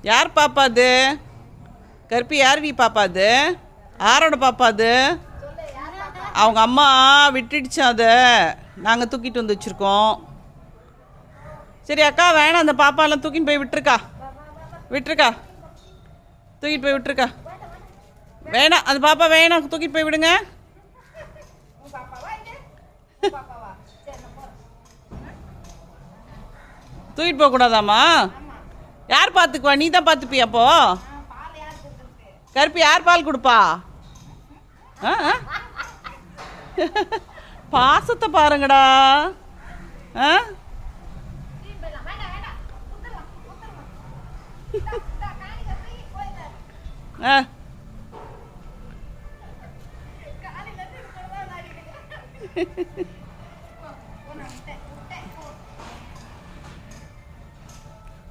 யார் பாப்பா அது? கருப்பி யார் வீ பாப்பா அது? யாரோட பாப்பா அது? அவங்க அம்மா விட்டுடுச்சு, அதை நாங்கள் தூக்கிட்டு வந்து வச்சுருக்கோம். சரி அக்கா, வேணாம், அந்த பாப்பாலாம் தூக்கின்னு போய் விட்டுருக்கா. தூக்கிட்டு போய் விட்டுருக்கா. வேணாம், அந்த பாப்பா வேணாம், தூக்கிட்டு போய் விடுங்க. தூக்கிட்டு போகக்கூடாதாம்மா? யார் பார்த்துக்குவா? நீ தான் பார்த்துப்பியா அப்போ? கருப்பி யார் பால் கொடுப்பா? பாசத்தை பாருங்கடா.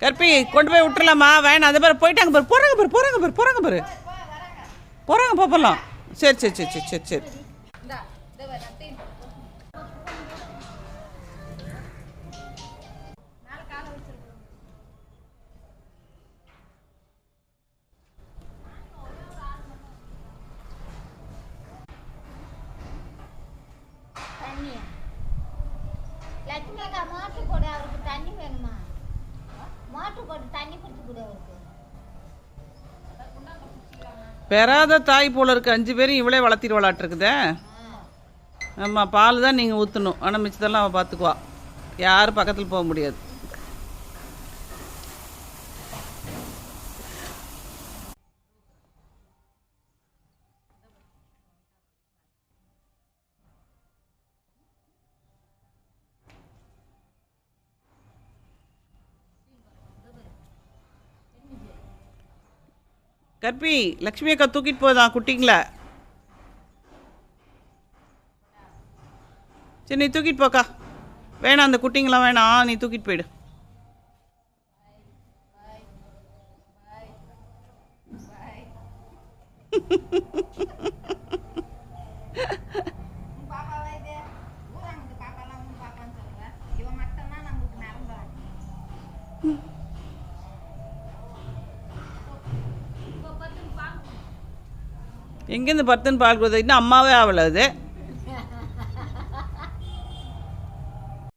கருப்பி கொண்டு போய் விட்டுறலாமா? வேணாம், அதே மாதிரி போயிட்டாங்க பாரு. போகிறாங்க பாப்பலாம். சரி. பெறாத தாய் போல இருக்கு. 5 பேரும் இவளே வளர்த்திடுவாளாட்டிருக்குதே. ஆமாம், பால் தான் நீங்கள் ஊற்றணும். ஆனால் மிச்சத்தெல்லாம் அவள் பார்த்துக்குவா. யாரும் பக்கத்தில் போக முடியாது. கற்பி, லக்ஷ்மி அக்கா தூக்கிட்டு போதான் குட்டிங்கள. சரி, நீ தூக்கிட்டு போக்கா. வேணாம், அந்த குட்டிங்களாம் வேணாம், நீ தூக்கிட்டு போயிடு. எங்கேருந்து பர்த்தன் பால் கொடுத்தா? இன்னும் அம்மாவே ஆகலை அது.